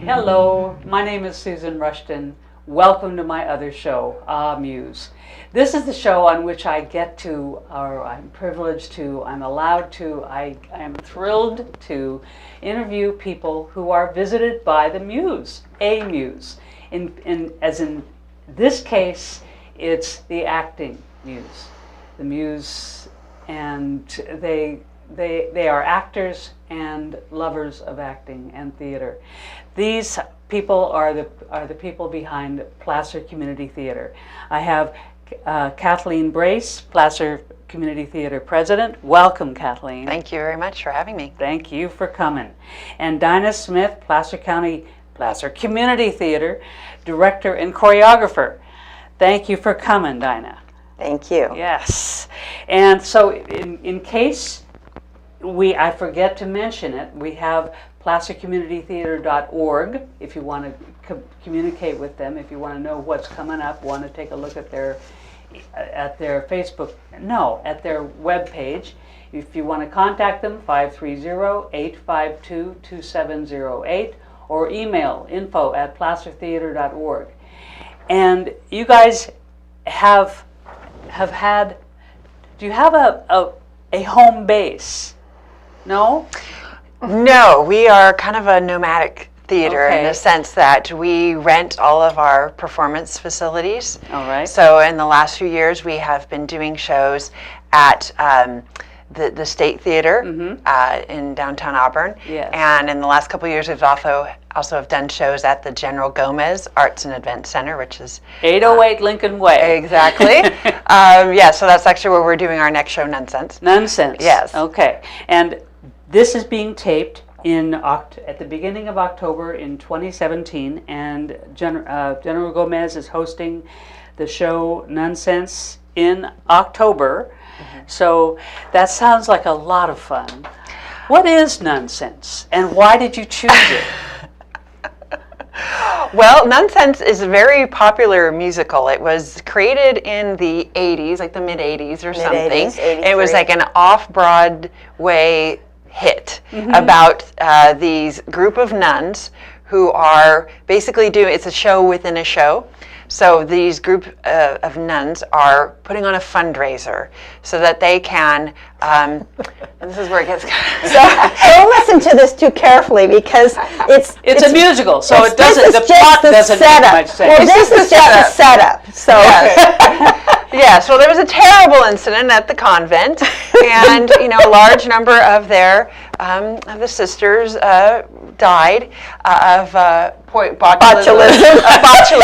Hello, my name is Susan Rushton. Welcome to my other show, Muse. This is the show on which I get to, or I'm privileged to, I'm allowed to, I am thrilled to interview people who are visited by the Muse, a Muse. As in this case, it's the acting Muse. The Muse, and they are actors and lovers of acting and theater. These people are the people behind Placer Community Theater. I have Kathleen Brace, Placer Community Theater President. Welcome, Kathleen. Thank you very much for having me. Thank you for coming. And Dinah Smith, Placer Community Theater Director and Choreographer. Thank you for coming, Dinah. Thank you. Yes. And so in case I forget to mention it, we have placercommunitytheater.org if you want to communicate with them, if you want to know what's coming up, want to take a look at their webpage. If you want to contact them, 530-852-2708 or email info@placertheater.org. And you guys have had, do you have a home base? No? No, we are kind of a nomadic theater in the sense that we rent all of our performance facilities. All right. So in the last few years, we have been doing shows at the State Theater in downtown Auburn. Yes. And in the last couple of years, we've also have done shows at the General Gomez Arts and Event Center, which is 808 Lincoln Way. Exactly. So that's actually where we're doing our next show, Nonsense. Nonsense. Yes. Okay. And this is being taped at the beginning of October in 2017, and General Gomez is hosting the show Nonsense in October. So that sounds like a lot of fun. What is Nonsense, and why did you choose it? Well, Nonsense is a very popular musical. It was created in the 80s, like the mid-80s or something. 83. It was like an off-Broadway hit about these group of nuns who are basically it's a show within a show. So these group of nuns are putting on a fundraiser so that they can, and this is where it gets So listen to this too carefully, because it's a musical, so the plot doesn't make much sense. Well, this is just a setup. So Yes, well, there was a terrible incident at the convent, and a large number of the sisters died of botulism.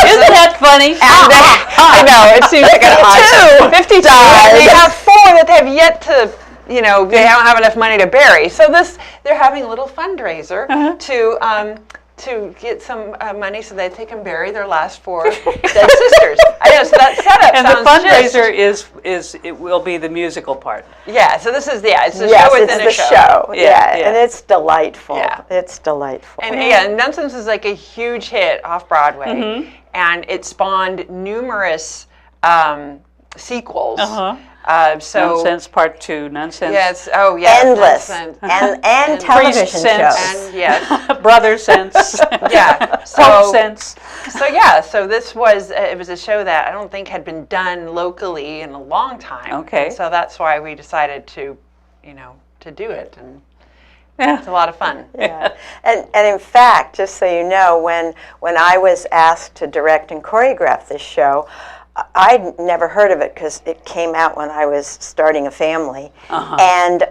Isn't that funny? And I know, it seems like an odd. 52 died. They have 4 that they have yet to, they don't have enough money to bury. So they're having a little fundraiser to get some money so that they can bury their last 4 dead sisters. I know, so that setup and the fundraiser it will be the musical part. Yeah, so this is it's a show within a show. Yeah, and it's delightful. Yeah. It's delightful. And Nonsense is like a huge hit off Broadway, and it spawned numerous sequels. Nonsense Part 2, Nonsense. Yes. Oh, yeah. Endless. Nonsense. And television shows. And yes. Brother Sense. Yeah. Pope Sense. So this was it was a show that I don't think had been done locally in a long time. Okay. So that's why we decided to do it, and it's a lot of fun. Yeah. And in fact, just so you know, when I was asked to direct and choreograph this show, I'd never heard of it because it came out when I was starting a family. And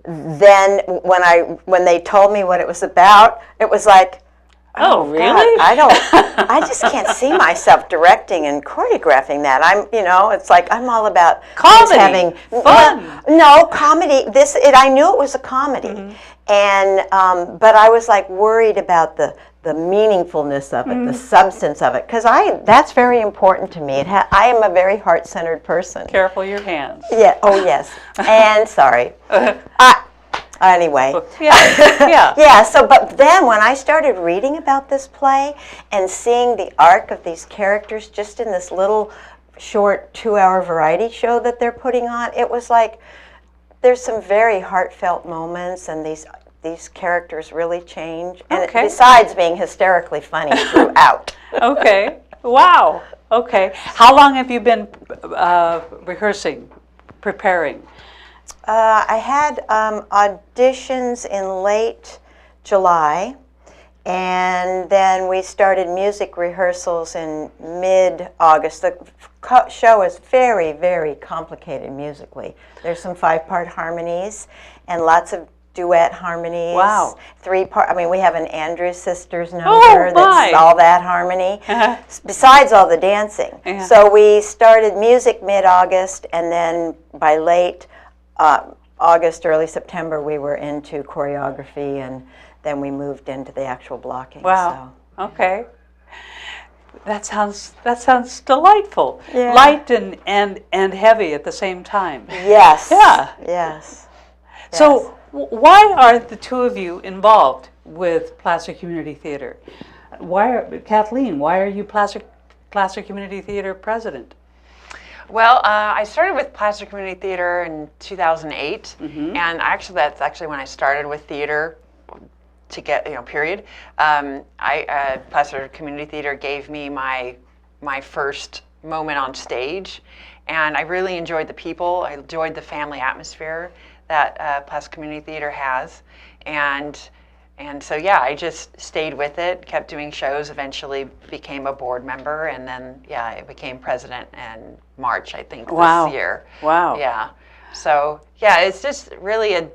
then when they told me what it was about, it was like, oh really? God, I just can't see myself directing and choreographing that. It's like I'm all about comedy, having fun. No comedy. I knew it was a comedy, And but I was like worried about the meaningfulness of it, the substance of it, because that's very important to me. I am a very heart-centered person. Careful your hands. Yeah. Oh yes. And sorry. Anyway. Yeah. Yeah. So, but then when I started reading about this play and seeing the arc of these characters just in this little short 2-hour variety show that they're putting on, it was like there's some very heartfelt moments, and these characters really change. And besides being hysterically funny throughout. Okay. Wow. Okay. How long have you been rehearsing, preparing? I had auditions in late July, and then we started music rehearsals in mid-August. The show is very, very complicated musically. There's some 5-part harmonies and lots of duet harmonies. Wow. 3-part. I mean, we have an Andrews Sisters number that's all that harmony, besides all the dancing. So we started music mid-August, and then by late August, early September, we were into choreography, and then we moved into the actual blocking. Wow. So. Okay. That sounds delightful. Yeah. Light and heavy at the same time. Yes. Yeah. Yes. So why are the two of you involved with Placer Community Theater? Kathleen, why are you Placer Community Theater president? Well, I started with Placer Community Theater in 2008, and that's actually when I started with theater. To get, period. Placer Community Theater gave me my first moment on stage, and I really enjoyed the people. I enjoyed the family atmosphere that Placer Community Theater has, and so I just stayed with it, kept doing shows. Eventually, became a board member, and then I became president in March, I think, this year. Wow. Yeah. So it's just really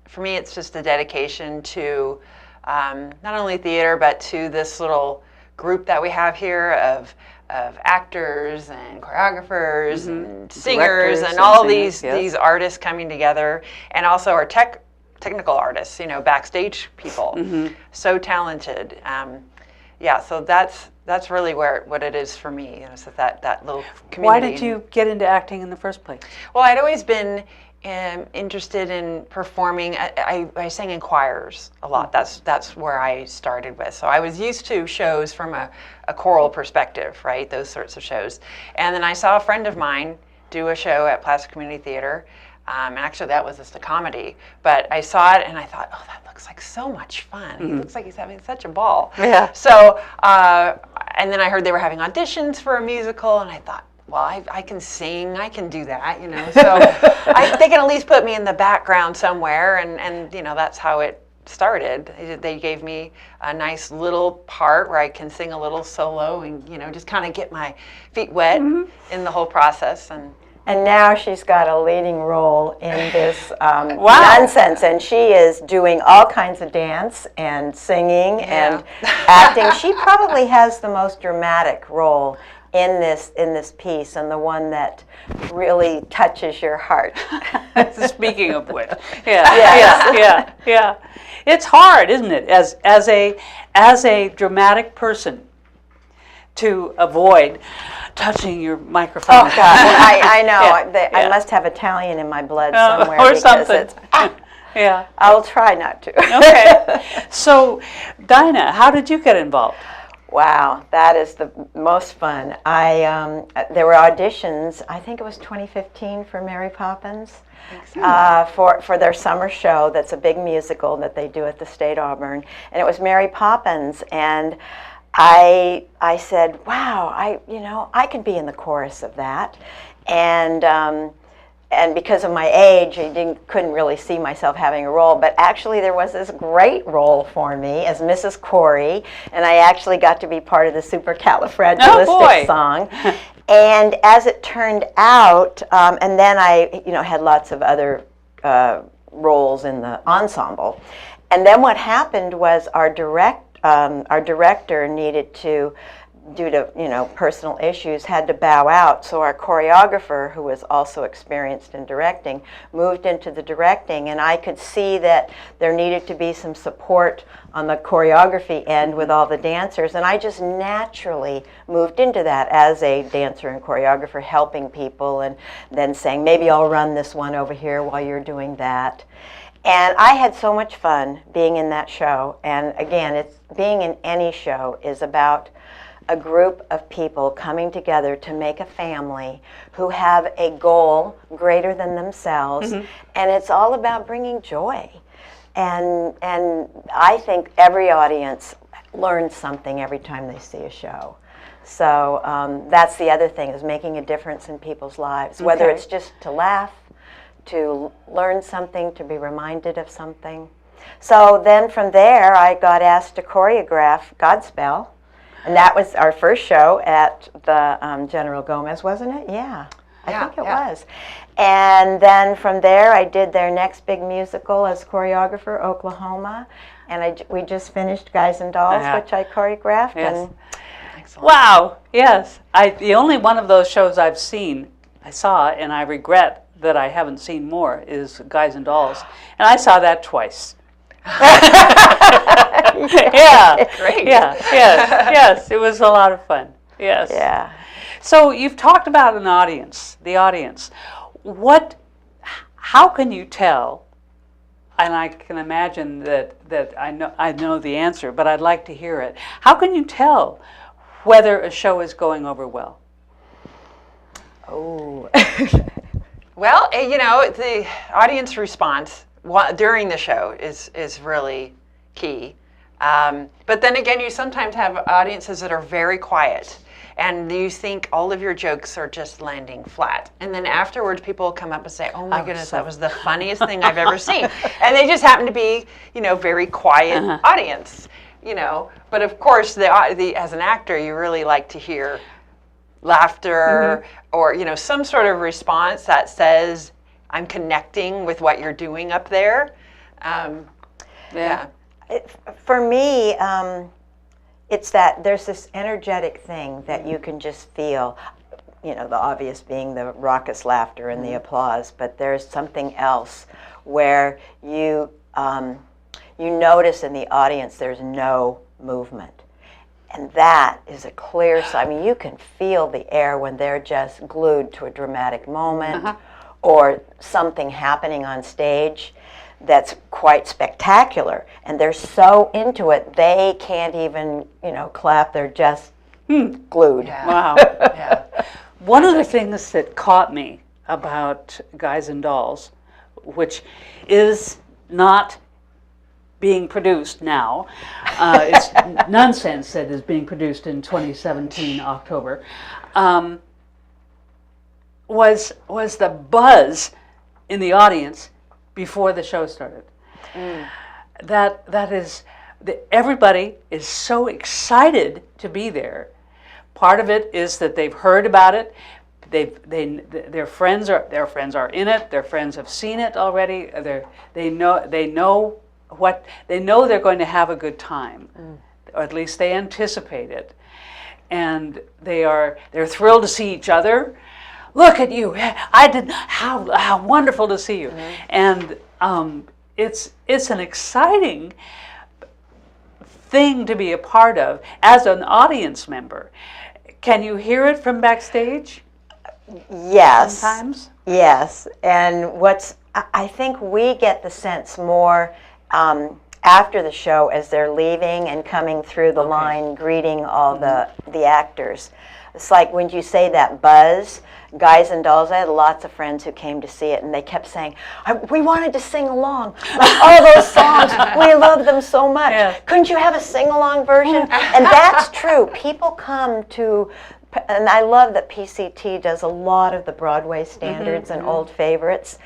for me, it's just a dedication to not only theater, but to this little group that we have here of actors and choreographers and singers and all these artists coming together, and also our technical artists, backstage people, so talented. So that's really what it is for me. So that little community. Why did you get into acting in the first place? Well, I'd always been interested in performing. I sang in choirs a lot. That's where I started with. So I was used to shows from a choral perspective, right? Those sorts of shows. And then I saw a friend of mine do a show at Placer Community Theater. And actually that was just a comedy. But I saw it and I thought, oh, that looks like so much fun. He looks like he's having such a ball. Yeah. So, and then I heard they were having auditions for a musical, and I thought, well, I can sing, I can do that, So they can at least put me in the background somewhere, and that's how it started. They gave me a nice little part where I can sing a little solo and just kind of get my feet wet in the whole process. And now she's got a leading role in this nonsense, and she is doing all kinds of dance and singing and acting. She probably has the most dramatic role in this piece, and the one that really touches your heart. Speaking of which, yeah. It's hard, isn't it, as a dramatic person, to avoid touching your microphone. Oh God, I know. I must have Italian in my blood somewhere, or because something. Yeah, I'll try not to. Okay. So, Dinah, how did you get involved? Wow, that is the most fun. There were auditions, I think it was 2015 for Mary Poppins, for their summer show. That's a big musical that they do at the State Auburn, and it was Mary Poppins. And I said, wow, I could be in the chorus of that, and because of my age, I couldn't really see myself having a role. But actually, there was this great role for me as Mrs. Corey, and I actually got to be part of the Supercalifragilistic song. And as it turned out, and then I, had lots of other roles in the ensemble. And then what happened was our director needed to due to personal issues, had to bow out. So our choreographer, who was also experienced in directing, moved into the directing, and I could see that there needed to be some support on the choreography end with all the dancers, and I just naturally moved into that as a dancer and choreographer, helping people and then saying, maybe I'll run this one over here while you're doing that. And I had so much fun being in that show. And again, being in any show is about a group of people coming together to make a family who have a goal greater than themselves. And it's all about bringing joy. And I think every audience learns something every time they see a show. So that's the other thing, is making a difference in people's lives, whether it's just to laugh, to learn something, to be reminded of something. So then from there, I got asked to choreograph Godspell. And that was our first show at the General Gomez, wasn't it? Yeah, I think it was. And then from there, I did their next big musical as choreographer, Oklahoma. And we just finished Guys and Dolls, which I choreographed. Yes. And wow, yes. The only one of those shows I saw, and I regret that I haven't seen more, is Guys and Dolls. And I saw that twice. Yeah, Great. Yeah, yes, it was a lot of fun. Yes. yeah. So you've talked about the audience. How can you tell? And I can imagine that I know the answer, but I'd like to hear it. How can you tell whether a show is going over well? Oh. Well, the audience response during the show is really key. But then again, you sometimes have audiences that are very quiet, and you think all of your jokes are just landing flat. And then afterwards, people come up and say, oh my goodness, that was the funniest thing I've ever seen. And they just happen to be, very quiet audience, But of course, as an actor, you really like to hear laughter or, some sort of response that says, I'm connecting with what you're doing up there. For me, it's that there's this energetic thing that you can just feel, the obvious being the raucous laughter and the applause, but there's something else where you notice in the audience there's no movement. And that is a clear sign. I mean, you can feel the air when they're just glued to a dramatic moment or something happening on stage that's quite spectacular, and they're so into it they can't even clap. They're just glued. Wow. One of the things that caught me about Guys and Dolls, which is not being produced now, it's Nonsense that is being produced in 2017 October, was the buzz in the audience before the show started. That is, everybody is so excited to be there. Part of it is that they've heard about it. Their friends are in it. Their friends have seen it already. They know they're going to have a good time, or at least they anticipate it, and they're thrilled to see each other. Look at you! How wonderful to see you, and it's an exciting thing to be a part of as an audience member. Can you hear it from backstage? Yes. Sometimes? Yes. And I think we get the sense more after the show as they're leaving and coming through the line, greeting all the actors. It's like when you say that buzz, Guys and Dolls, I had lots of friends who came to see it, and they kept saying, we wanted to sing along. Like, all those songs, we love them so much. Yeah. Couldn't you have a sing-along version? And that's true. People come to, and I love that PCT does a lot of the Broadway standards and old favorites.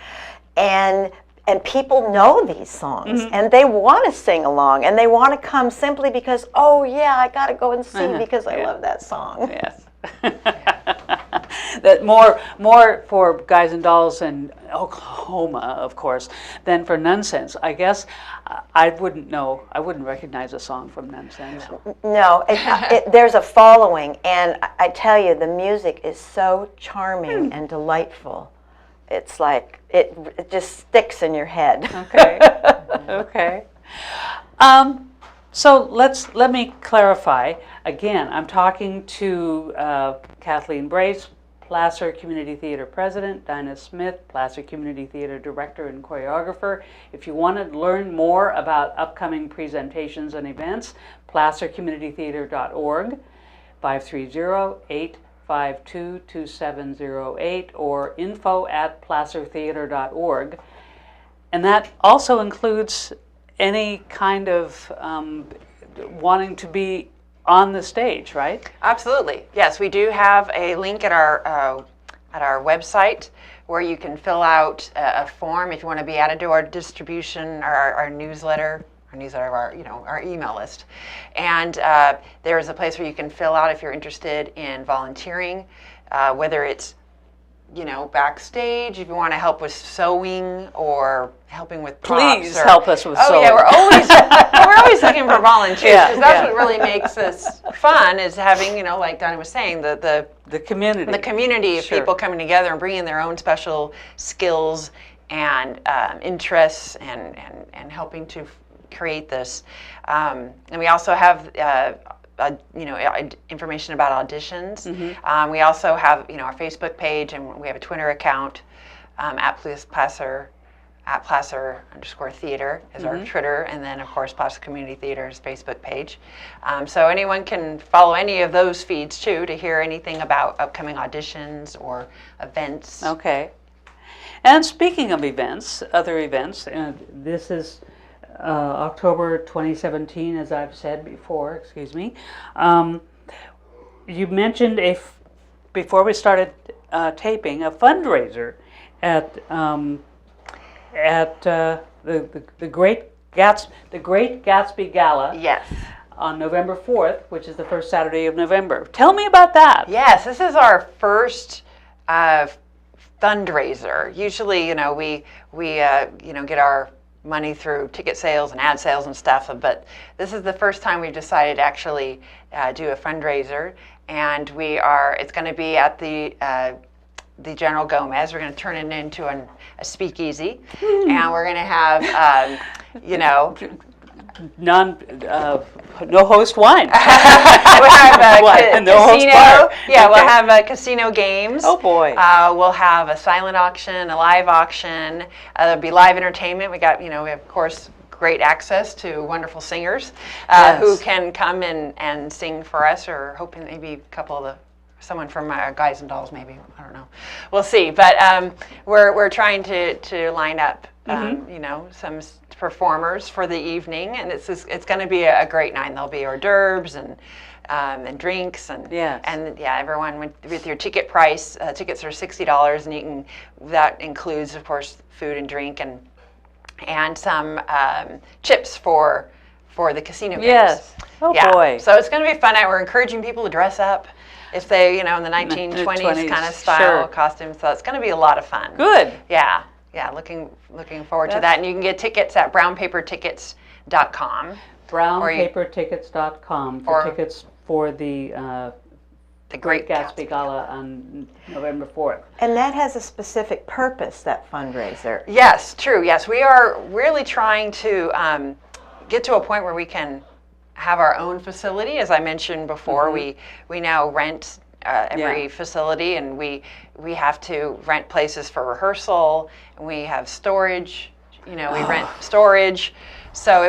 And people know these songs, and they want to sing along, and they want to come simply because, oh yeah, I got to go and see because I love that song. Yes. that more for Guys and Dolls in Oklahoma, of course, than for Nonsense. I guess I wouldn't know. I wouldn't recognize a song from Nonsense. No, there's a following, and I tell you, the music is so charming and delightful. It's like it just sticks in your head. Okay. Okay. So let me clarify. Again, I'm talking to Kathleen Brace, Placer Community Theater President, Dinah Smith, Placer Community Theater Director and Choreographer. If you want to learn more about upcoming presentations and events, placercommunitytheater.org, 530-852-2708, or info@placertheater.org. And that also includes any kind of wanting to be on the stage, right? Absolutely. Yes, we do have a link at our website where you can fill out a form if you want to be added to our distribution, our newsletter. Our email list. And there is a place where you can fill out if you're interested in volunteering, whether it's backstage, if you want to help with sewing or helping with props. Please help us with sewing. Oh yeah, we're always looking for volunteers, because that's what really makes this fun, is having, like Donnie was saying, the community. The community of people coming together and bringing their own special skills and interests and helping to create this. And we also have information about auditions. Mm-hmm. We also have our Facebook page, and we have a Twitter account at Placer_theater is our Twitter, and then of course Placer Community Theater's Facebook page. So anyone can follow any of those feeds too to hear anything about upcoming auditions or events. Okay. And speaking of events, other events, this is October 2017, as I've said before, excuse me. You mentioned before we started taping, a fundraiser at the Great Gatsby Gala. Yes. On November 4th, which is the first Saturday of November. Tell me about that. Yes, this is our first fundraiser. Usually, we get our money through ticket sales and ad sales and stuff, but this is the first time we've decided to actually do a fundraiser, and it's going to be at the General Gomez. We're going to turn it into a speakeasy, and we're going to have no host wine. We'll have a no host casino. bar. Yeah, we'll have casino games. Oh boy. We'll have a silent auction, a live auction. There'll be live entertainment. We have of course great access to wonderful singers who can come and sing for us, or hoping maybe someone from Guys and Dolls, maybe, I don't know. We'll see. But we're trying to line up some performers for the evening, and it's going to be a great night. And there'll be hors d'oeuvres and drinks and everyone with your ticket price. Tickets are $60, and that includes, of course, food and drink and some chips for the casino games. Yes. Oh boy. So it's going to be a fun night. We're encouraging people to dress up if they, in the 1920s kind of style costumes. So it's going to be a lot of fun. Good. Yeah. Yeah, looking forward to that. And you can get tickets at brownpapertickets.com. Brownpapertickets.com for tickets for the Great Gatsby Gala on November 4th. And that has a specific purpose, that fundraiser. Yes, true. Yes, we are really trying to get to a point where we can have our own facility. As I mentioned before, we now rent every facility, and we have to rent places for rehearsal, and we have storage, we rent storage. So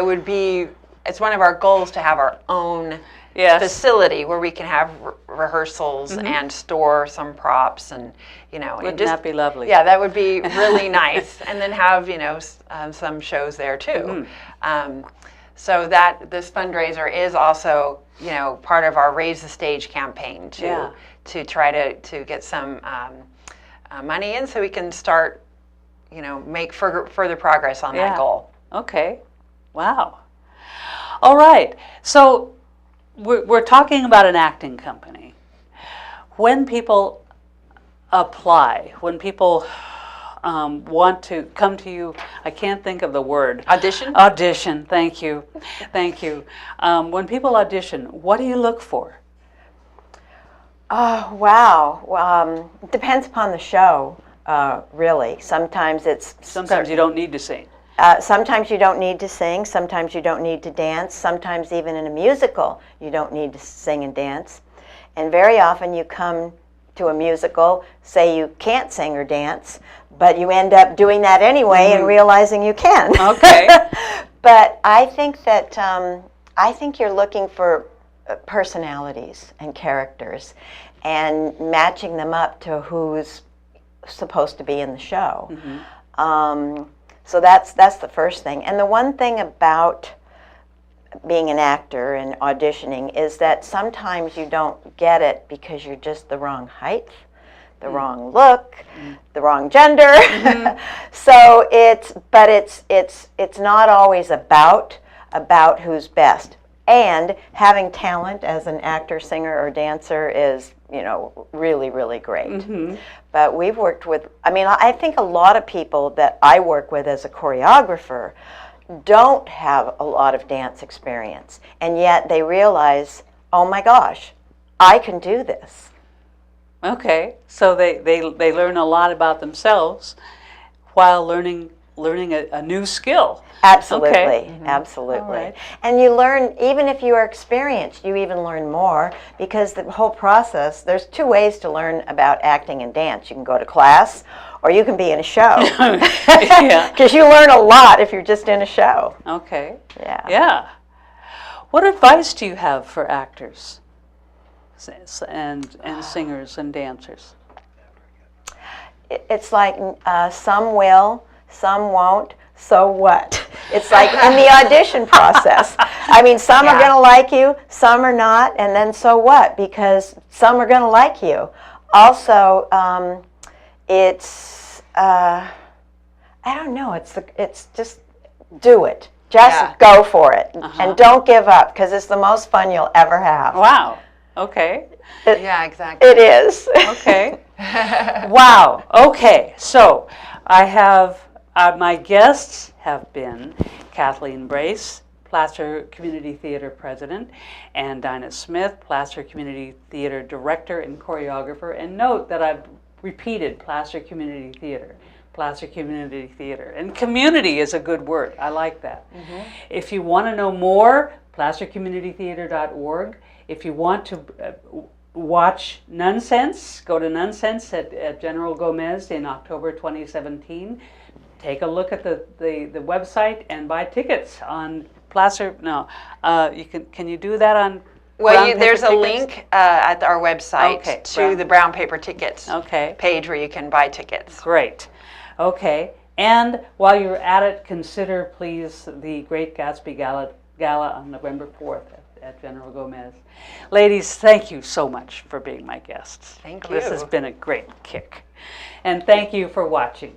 it's one of our goals to have our own facility where we can have rehearsals and store some props, and Wouldn't that be lovely? Yeah, that would be really nice. And then have some shows there too. So that this fundraiser is also part of our Raise the Stage campaign to try to get some money in, so we can start make further progress on that goal. Okay. Wow. All right. So we're talking about an acting company. When people apply, when people want to come to you, I can't think of the word. Audition? Audition, thank you. Thank you. When people audition, what do you look for? Oh, wow. Depends upon the show, really. Sometimes you don't need to sing. Sometimes you don't need to sing. Sometimes you don't need to dance. Sometimes even in a musical, you don't need to sing and dance. And very often you come to a musical, say you can't sing or dance, but you end up doing that anyway and realizing you can. Okay. But I think that I think you're looking for personalities and characters and matching them up to who's supposed to be in the show. So that's the first thing. And the one thing about being an actor and auditioning is that sometimes you don't get it because you're just the wrong height, the wrong look, the wrong gender. So it's not always about who's best. And having talent as an actor, singer, or dancer is, really, really great. But we've worked with, I think a lot of people that I work with as a choreographer don't have a lot of dance experience, and yet they realize, oh my gosh, I can do this. Okay, so they learn a lot about themselves while learning a new skill. Absolutely, Okay. absolutely. All right. And you learn, even if you are experienced, you even learn more because the whole process, there's two ways to learn about acting and dance. You can go to class or you can be in a show. Yeah. Because you learn a lot if you're just in a show. Okay. Yeah. Yeah. What advice do you have for actors and singers and dancers? It's like some will, some won't. So what? It's like in the audition process. Some are going to like you, some are not, and then so what? Because some are going to like you. Also, it's I don't know. It's just do it. Just go for it, and don't give up because it's the most fun you'll ever have. Wow. Okay. Yeah, exactly. It is. Okay. Wow. Okay. So I have my guests have been Kathleen Brace, Placer Community Theater President, and Dinah Smith, Placer Community Theater Director and Choreographer. And note that I've repeated Placer Community Theater. Placer Community Theater. And community is a good word. I like that. If you want to know more, placercommunitytheater.org. If you want to watch Nonsense, go to Nonsense at General Gomez in October 2017. Take a look at the website and buy tickets on Placer. No, can you do that on? Well, there's a link at our website to the brown paper tickets page where you can buy tickets. Great. Okay. And while you're at it, consider please the Great Gatsby Gala on November 4th at General Gomez. Ladies, thank you so much for being my guests. Thank you. This has been a great kick. And thank you for watching.